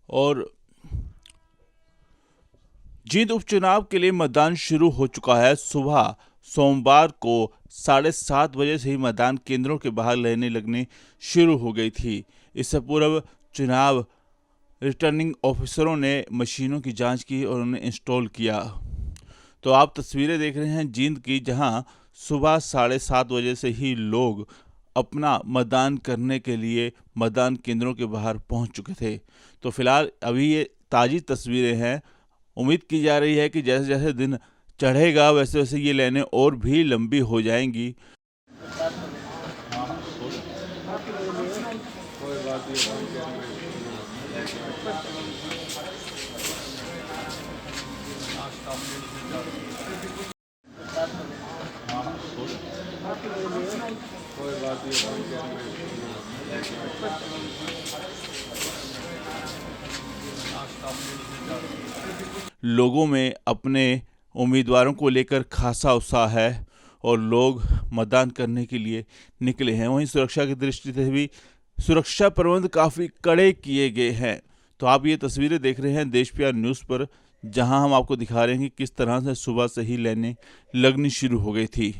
और जींद उपचुनाव के लिए मतदान शुरू हो चुका है। सुबह सोमवार को 7:30 बजे से ही मतदान केंद्रों के बाहर लाइनें लगनी शुरू हो गई थी। इससे पूर्व चुनाव रिटर्निंग ऑफिसरों ने मशीनों की जांच की और उन्हें इंस्टॉल किया। तो आप तस्वीरें देख रहे हैं जींद की, जहां सुबह 7:30 बजे से ही लोग अपना मतदान करने के लिए मतदान केंद्रों के बाहर पहुंच चुके थे। तो फिलहाल अभी ये ताज़ी तस्वीरें हैं। उम्मीद की जा रही है कि जैसे जैसे दिन चढ़ेगा वैसे वैसे ये लाइनें और भी लंबी हो जाएंगी। लोगों में अपने उम्मीदवारों को लेकर खासा उत्साह है और लोग मतदान करने के लिए निकले हैं। वहीं सुरक्षा की दृष्टि से भी सुरक्षा प्रबंध काफ़ी कड़े किए गए हैं। तो आप ये तस्वीरें देख रहे हैं देश प्यार न्यूज़ पर, जहां हम आपको दिखा रहे हैं कि किस तरह से सुबह से ही लाइनें लगनी शुरू हो गई थी।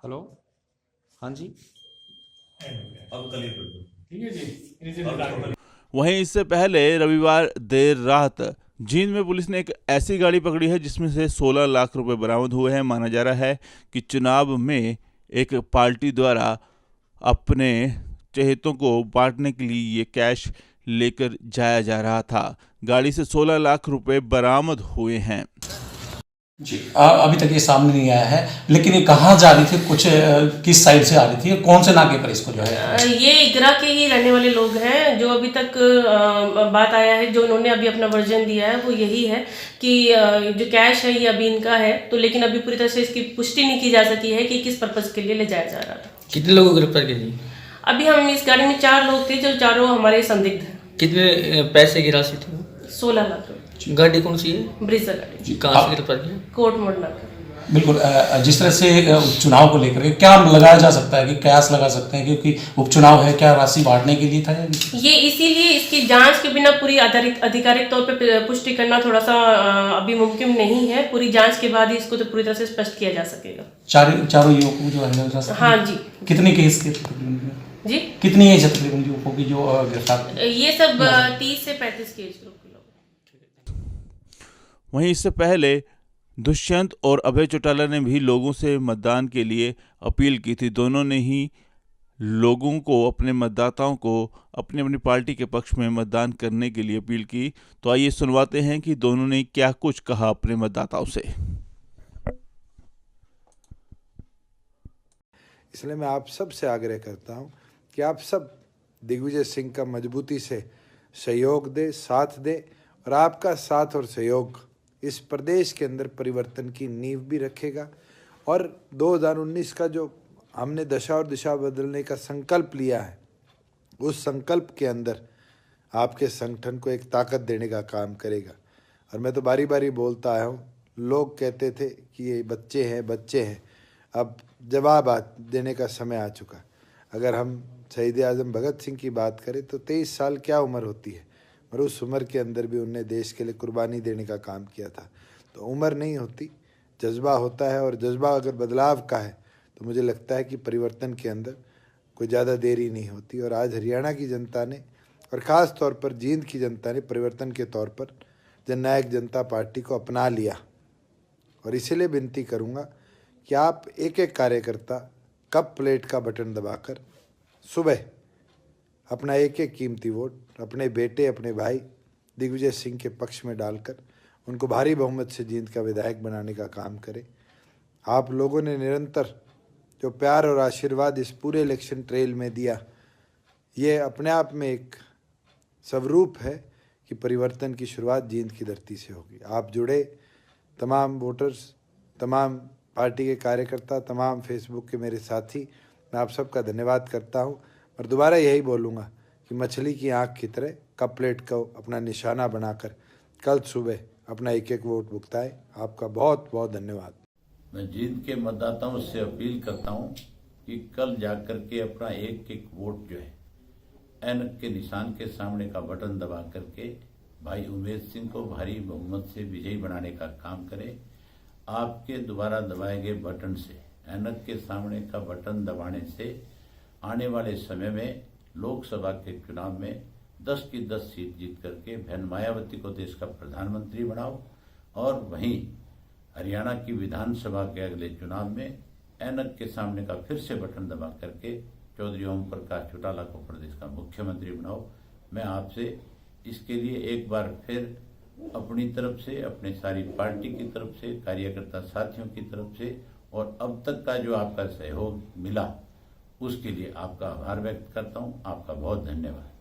हेलो, हाँ जी। वहीं इससे पहले रविवार देर रात जींद में पुलिस ने एक ऐसी गाड़ी पकड़ी है जिसमें से 16 लाख रुपए बरामद हुए हैं। माना जा रहा है कि चुनाव में एक पार्टी द्वारा अपने चहेतों को बांटने के लिए ये कैश लेकर जाया जा रहा था। गाड़ी से 16 लाख रुपए बरामद हुए हैं। जी, अभी तक ये सामने नहीं आया है, लेकिन ये कहाँ जा रही थी, कुछ किस साइड से आ रही थी, कौन से नाके पर इसको जो है? ये इगरा के ही रहने वाले लोग हैं। जो अभी तक बात आया है, जो उन्होंने अभी अपना वर्जन दिया है वो यही है कि जो कैश है ये अभी इनका है। तो लेकिन अभी पूरी तरह से इसकी पुष्टि नहीं की जा सकी है कि किस पर्पज़ के लिए ले जाया जा रहा था। कितने लोगों को गिरफ्तार किया जी? अभी हम इस गाड़ी में 4 लोग थे, जो चारों हमारे संदिग्ध हैं। कितने पैसे की राशि थी? 16 लाख रुपये। गाड़ी कौन सी है? ब्रिजा गाड़ी। कहाँ से गिरफ्तार किया? कोर्ट मोड़ नाका। बिल्कुल। जिस तरह से उपचुनाव को लेकर क्या लगाया जा सकता है, कि कयास लगा सकते हैं, क्योंकि उपचुनाव है, क्या राशि बांटने के लिए था या ये इसीलिए इसकी जांच के बिना पूरी आधिकारिक तौर पे पुष्टि करना थोड़ा सा अभी मुमकिन नहीं है। पूरी जांच के बाद ही इसको तो पूरी तरह से स्पष्ट किया जा सकेगा। चारों युवकों जो है? हाँ जी। कितने केस के जी, कितनी एज है तकरीबन युवकों की जो गिरफ्तार? ये सब 30 से 35 के एज ग्रुप के लोग। वहीं इससे पहले दुष्यंत और अभय चौटाला ने भी लोगों से मतदान के लिए अपील की थी। दोनों ने ही लोगों को, अपने मतदाताओं को अपनी अपनी पार्टी के पक्ष में मतदान करने के लिए अपील की। तो आइए सुनवाते हैं कि दोनों ने क्या कुछ कहा अपने मतदाताओं से। इसलिए मैं आप सब से आग्रह करता हूं कि आप सब दिग्विजय सिंह का मजबूती से सहयोग दे, साथ दे, और आपका साथ और सहयोग इस प्रदेश के अंदर परिवर्तन की नींव भी रखेगा। और 2019 का जो हमने दशा और दिशा बदलने का संकल्प लिया है, उस संकल्प के अंदर आपके संगठन को एक ताकत देने का काम करेगा। और मैं तो बारी बारी बोलता आया हूँ, लोग कहते थे कि ये बच्चे हैं, अब जवाब देने का समय आ चुका। अगर हम शहीद आज़म भगत सिंह की बात करें तो 23 साल क्या उम्र होती है, और उस उम्र के अंदर भी उनने देश के लिए कुर्बानी देने का काम किया था। तो उम्र नहीं होती, जज्बा होता है, और जज्बा अगर बदलाव का है तो मुझे लगता है कि परिवर्तन के अंदर कोई ज़्यादा देरी नहीं होती। और आज हरियाणा की जनता ने, और ख़ास तौर पर जींद की जनता ने परिवर्तन के तौर पर जननायक जनता पार्टी को अपना लिया। और इसीलिए विनती करूँगा कि आप एक एक कार्यकर्ता कप प्लेट का बटन दबाकर सुबह अपना एक एक कीमती वोट अपने बेटे, अपने भाई दिग्विजय सिंह के पक्ष में डालकर उनको भारी बहुमत से जींद का विधायक बनाने का काम करें। आप लोगों ने निरंतर जो प्यार और आशीर्वाद इस पूरे इलेक्शन ट्रेल में दिया, ये अपने आप में एक स्वरूप है कि परिवर्तन की शुरुआत जींद की धरती से होगी। आप जुड़े तमाम वोटर्स, तमाम पार्टी के कार्यकर्ता, तमाम फेसबुक के मेरे साथी, मैं आप सबका धन्यवाद करता हूं। और दोबारा यही बोलूँगा कि मछली की आँख की तरह कप प्लेट को अपना निशाना बनाकर कल सुबह अपना एक एक वोट भुगताए। आपका बहुत बहुत धन्यवाद। मैं जींद के मतदाताओं से अपील करता हूं कि कल जाकर के अपना एक एक वोट जो है ऐनक के निशान के सामने का बटन दबा करके भाई उमेश सिंह को भारी बहुमत से विजयी बनाने का काम करें। आपके द्वारा दबाए गए बटन से, ऐनक के सामने का बटन दबाने से आने वाले समय में लोकसभा के चुनाव में 10 की 10 सीट जीत करके बहन मायावती को देश का प्रधानमंत्री बनाओ और वहीं हरियाणा की विधानसभा के अगले चुनाव में ऐनक के सामने का फिर से बटन दबा करके चौधरी ओम प्रकाश चौटाला को प्रदेश का मुख्यमंत्री बनाओ। मैं आपसे इसके लिए एक बार फिर अपनी तरफ से, अपने सारी पार्टी की तरफ से, कार्यकर्ता साथियों की तरफ से और अब तक का जो आपका सहयोग मिला उसके लिए आपका आभार व्यक्त करता हूं। आपका बहुत धन्यवाद।